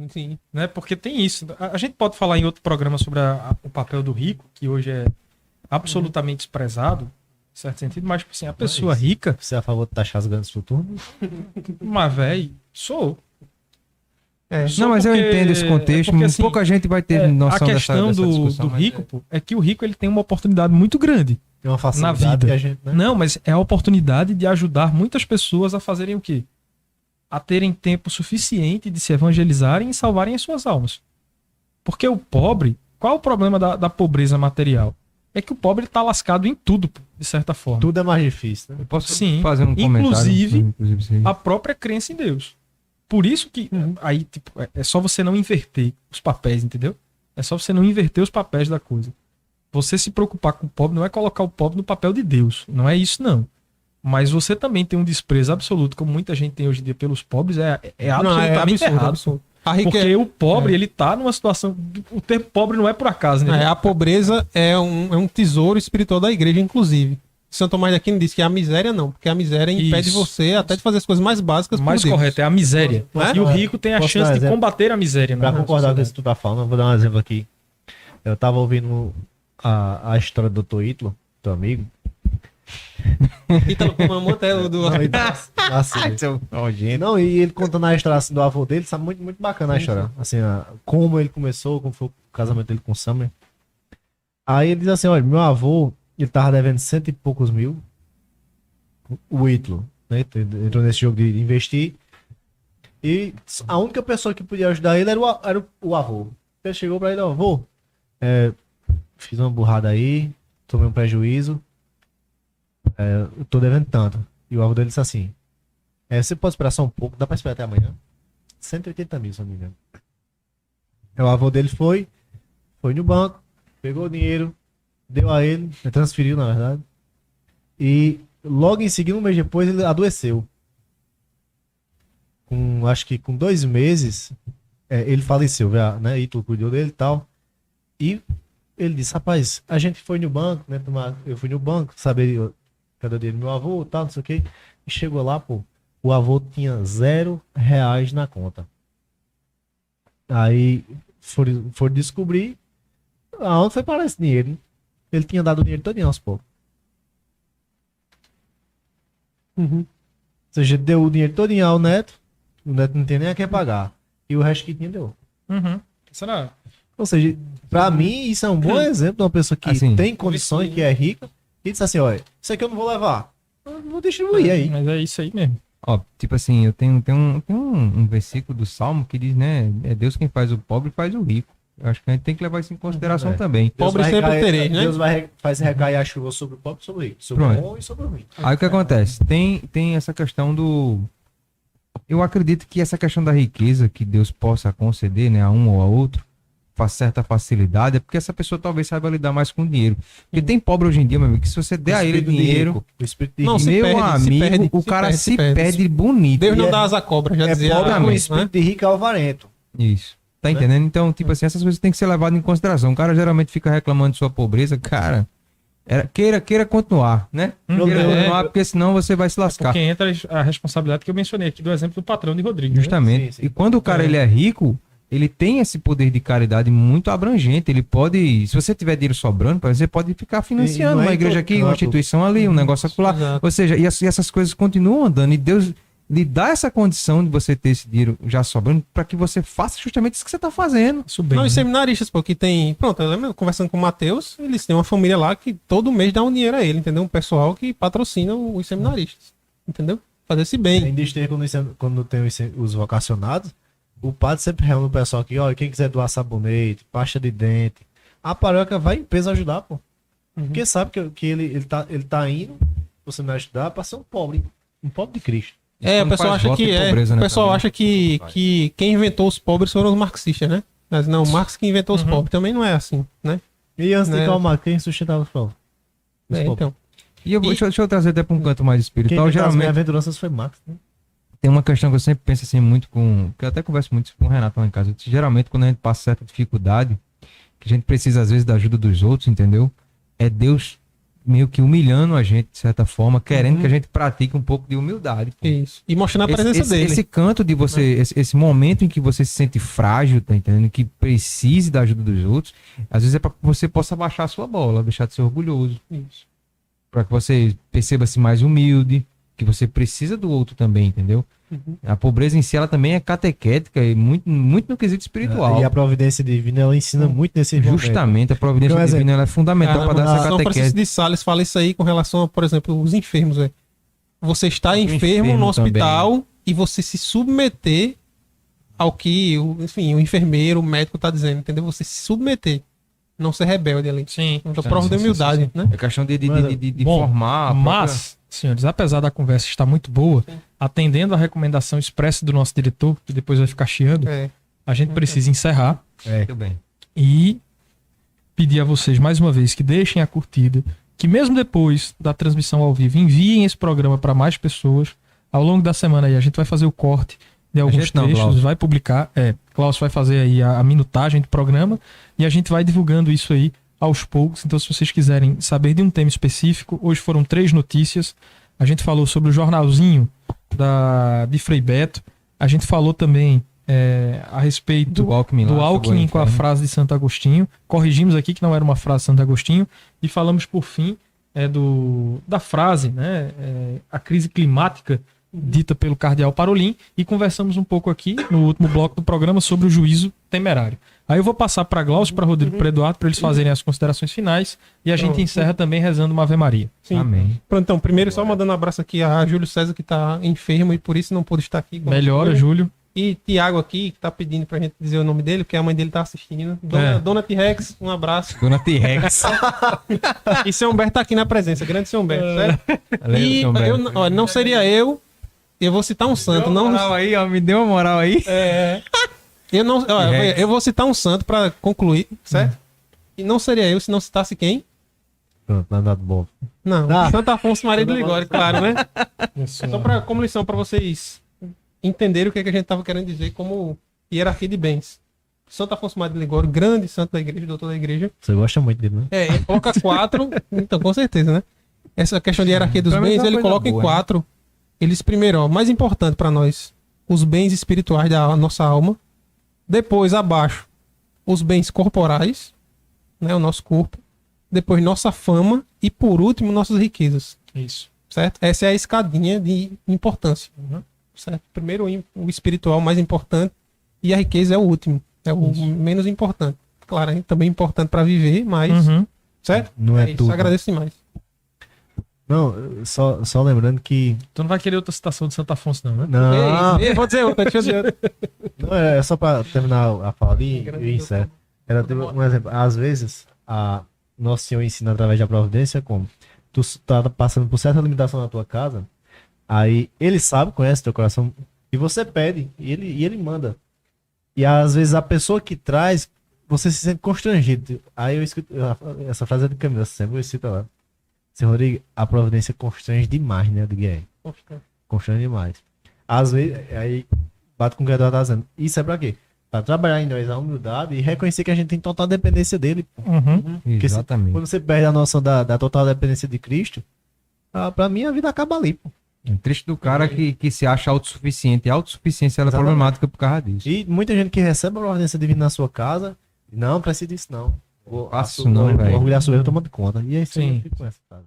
Sim. Né? Porque tem isso. A gente pode falar em outro programa sobre o papel do rico, que hoje é absolutamente desprezado, em certo sentido, mas tipo assim, a pessoa rica... Você é a favor de taxar as grandes fortunas? Mas, velho, sou. Não, mas eu entendo esse contexto. porque, assim, pouca gente vai ter noção a questão dessa discussão. do rico, pô, é que o rico ele tem uma oportunidade muito grande Tem uma na facilidade vida. que a gente, né? Não, mas é a oportunidade de ajudar muitas pessoas a fazerem o quê? A terem tempo suficiente de se evangelizarem e salvarem as suas almas. Porque o pobre, qual é o problema da pobreza material? É que o pobre tá lascado em tudo, pô, de certa forma. Tudo é mais difícil, né? Eu posso Sim. fazer um comentário? Inclusive, Sim. a própria crença em Deus. Por isso que aí tipo, é só você não inverter os papéis, entendeu? É só você não inverter os papéis da coisa. Você se preocupar com o pobre não é colocar o pobre no papel de Deus. Não é isso, não. Mas você também tem um desprezo absoluto, como muita gente tem hoje em dia pelos pobres, é absolutamente errado. Absurdo. A riqueza, Porque o pobre, ele tá numa situação... O termo pobre não é por acaso, né? a pobreza é um tesouro espiritual da igreja, inclusive. São Tomás de Aquino diz que a miséria não, porque a miséria impede Isso. você até de fazer as coisas mais básicas Mais por Deus. correto, é a miséria. Não é? E o rico tem a Posso dar chance um de exemplo? combater a miséria. Pra né? concordar com isso que tu tá falando, eu vou dar um exemplo aqui. Eu tava ouvindo a história do Dr. Ítalo, teu amigo. Ítalo mamou até o do... Não, assim, não, e ele contando a história assim, do avô dele, sabe? Muito, muito bacana a história. Assim, como ele começou, como foi o casamento dele com o Summer. Aí ele diz assim, olha, meu avô, ele tava devendo 100 e poucos mil. O Ítalo, né? Entrou nesse jogo de investir. E a única pessoa que podia ajudar ele era o avô. Ele chegou pra ele, ó, avô, fiz uma burrada aí, tomei um prejuízo, eu tô devendo tanto. E o avô dele disse assim, você pode esperar só um pouco, dá pra esperar até amanhã? 180 mil, se não me engano. O avô dele foi no banco, pegou o dinheiro, deu a ele, transferiu na verdade, e logo em seguida, um mês depois, ele adoeceu. Acho que com 2 meses, ele faleceu, né? Ítalo cuidou dele e tal. E ele disse, rapaz, a gente foi no banco, né? Eu fui no banco, saber cadê dele, meu avô e tal, não sei o que. E chegou lá, pô, o avô tinha R$0 na conta. Aí foram descobrir aonde foi parar esse dinheiro. Hein? Ele tinha dado o dinheiro todo aos pobres. Ou seja, deu o dinheiro todo ao neto, o neto não tem nem a quem pagar. E o resto que tinha deu. Será? Ou seja, pra mim, isso é um bom exemplo de uma pessoa que Assim, tem condições, que é rica, e diz assim, olha, isso aqui eu não vou levar. Eu vou distribuir aí. Mas é isso aí mesmo. Ó, tipo assim, eu tenho um versículo do Salmo que diz, né? É Deus quem faz o pobre faz o rico. Eu acho que a gente tem que levar isso em consideração também. Pobre sempre tereis, né? Deus faz recair a chuva sobre o pobre e sobre o rico. Sobre o bom e sobre o ruim. Aí o que acontece? Tem essa questão do... Eu acredito que essa questão da riqueza que Deus possa conceder, né, a um ou a outro, faz certa facilidade, é porque essa pessoa talvez saiba lidar mais com o dinheiro. Porque tem pobre hoje em dia, meu amigo, que se você der a ele dinheiro, o espírito de Não, rico. se meu perde, amigo, o cara se perde bonito. Deus não E dá asa à cobra, já dizia. pobre com o né? espírito de rico é alvarento. Isso. Tá entendendo? Então, tipo assim, essas coisas têm que ser levadas em consideração. O cara geralmente fica reclamando de sua pobreza. Cara, queira continuar, né? Queira continuar, porque senão você vai se lascar. Porque entra a responsabilidade que eu mencionei aqui do exemplo do patrão de Rodrigo. Né? Justamente. Sim, sim. E quando o cara ele é rico, ele tem esse poder de caridade muito abrangente. Ele pode, se você tiver dinheiro sobrando, por exemplo, você pode ficar financiando não é uma igreja todo aqui, uma canto. instituição ali, um negócio acolá. Exato. Ou seja, e essas coisas continuam andando. E Deus lhe dá essa condição de você ter esse dinheiro já sobrando para que você faça justamente isso que você tá fazendo. Isso bem. Não, né? os seminaristas, pô, que tem... Pronto, eu lembro conversando com o Matheus, eles têm uma família lá que todo mês dá um dinheiro a ele, entendeu? Um pessoal que patrocina os seminaristas, entendeu? Fazer esse bem. Ainda esteja quando tem os vocacionados, o padre sempre reúne o pessoal aqui, olha, quem quiser doar sabonete, pasta de dente, a paróquia vai em peso ajudar, pô. Porque sabe que ele tá indo, você não vai ajudar, pra ser um pobre de Cristo. O pessoal acha que o pessoal acha que quem inventou os pobres foram os marxistas, né? Mas não, Marx que inventou os pobres também não é assim, né? E antes de Né? calmar, quem sustentava os pobres? Os pobres. Então. E deixa eu trazer até para um canto mais Quem espiritual. inventou as Geralmente bem-aventuranças foi Marx, né? tem uma questão que eu sempre penso assim muito que eu até converso muito com o Renato lá em casa. Geralmente quando a gente passa certa dificuldade, que a gente precisa às vezes da ajuda dos outros, entendeu? É Deus meio que humilhando a gente, de certa forma, querendo que a gente pratique um pouco de humildade. Pô. Isso. E mostrando a presença dele. Esse canto de você, esse momento em que você se sente frágil, tá entendendo? Que precise da ajuda dos outros, às vezes é para que você possa baixar a sua bola, deixar de ser orgulhoso. Isso. Para que você perceba-se mais humilde, que você precisa do outro também, entendeu? A pobreza em si, ela também é catequética e muito, muito no quesito espiritual. E a providência divina, ela ensina muito nesse Justamente, a providência Porque, divina ela é fundamental para dar essa São Francisco catequese. de Sales fala isso aí com relação a, por exemplo, os enfermos. Você está enfermo no hospital e você se submeter ao que, enfim, o enfermeiro, o médico está dizendo, entendeu? Você se submeter, não ser rebelde ali. Sim. Então, prova de humildade, né? É questão de Bom, formar. Mas, senhores, apesar da conversa estar muito boa, atendendo a recomendação expressa do nosso diretor, que depois vai ficar chiando, a gente precisa encerrar Muito bem. e pedir a vocês mais uma vez que deixem a curtida, que mesmo depois da transmissão ao vivo, enviem esse programa para mais pessoas. Ao longo da semana aí a gente vai fazer o corte de alguns trechos, Glaucio. vai publicar. Glaucio vai fazer aí a minutagem do programa e a gente vai divulgando isso aí aos poucos. Então, se vocês quiserem saber de um tema específico, hoje foram 3 notícias. A gente falou sobre o jornalzinho de Frei Beto. A gente falou também a respeito Do Alckmin, do lá, Alckmin sobre o com a inferno. frase de Santo Agostinho. Corrigimos aqui que não era uma frase de Santo Agostinho. E falamos, por fim, da frase, né? A crise climática dita pelo cardeal Parolin. E conversamos um pouco aqui, no último bloco do programa, sobre o juízo temerário. Aí eu vou passar para Glaucio, para Rodrigo, para Eduardo, para eles fazerem as considerações finais. E a gente encerra também rezando uma Ave Maria. Sim. Amém. Pronto, então, primeiro só mandando um abraço aqui a Júlio César, que tá enfermo e por isso não pôde estar aqui. Melhora, Júlio. E Tiago aqui, que tá pedindo pra gente dizer o nome dele, porque a mãe dele tá assistindo. Dona T-Rex, um abraço. Dona T-Rex. E seu Humberto tá aqui na presença, grande seu Humberto, certo? E Seu Humberto. não seria eu vou citar um santo. Não, aí, ó, me deu uma moral aí. eu vou citar um santo pra concluir, certo? E não seria eu se não citasse quem? Pronto, nada bom. Não, Santo Afonso Maria de Ligório, claro, né? Só como lição pra vocês entenderem o que a gente tava querendo dizer como hierarquia de bens. Santo Afonso Maria de Ligório, grande santo da igreja, doutor da igreja. Você gosta muito dele, né? Ele coloca 4, então com certeza, né? Essa questão de hierarquia dos Pelo menos bens, uma ele coisa coloca boa, em 4. Eles primeiro, ó, mais importante pra nós, os bens espirituais da nossa alma. Depois, abaixo, os bens corporais, né, o nosso corpo. Depois, nossa fama. E, por último, nossas riquezas. Isso. Certo? Essa é a escadinha de importância. Certo? Primeiro, o espiritual mais importante. E a riqueza é o último. É o menos importante. Claro, é também importante para viver, mas... Certo? Não é isso. tudo. Agradeço demais. Não, só lembrando que... Tu não vai querer outra citação de Santo Afonso, não, né? Não, Ei, vou dizer outra, deixa eu dizer outra. não é só pra terminar a fala ali e encerro. Era um exemplo. Às vezes, Nosso Senhor ensina através da providência como tu tá passando por certa limitação na tua casa, aí ele sabe, conhece teu coração, e você pede, e ele manda. E às vezes a pessoa que traz, você se sente constrangido. Aí eu escuto, essa frase é de Camila, sempre eu cito lá. Senhor Rodrigo, a providência constrange demais, né? Eu digo, constrange demais. Às vezes, aí bato com o que o Eduardo tá dizendo. Isso é pra quê? Pra trabalhar em nós a humildade e reconhecer que a gente tem total dependência dele. Porque Exatamente. quando você perde a noção da total dependência de Cristo, pra mim a vida acaba ali, pô. É triste do cara que se acha autossuficiente. E a autossuficiência ela é Exatamente. problemática por causa disso. E muita gente que recebe a providência divina na sua casa, não precisa disso, não. Faço não, velho. O orgulho da soberba tomando conta. E aí Sim. eu fico com essa frase.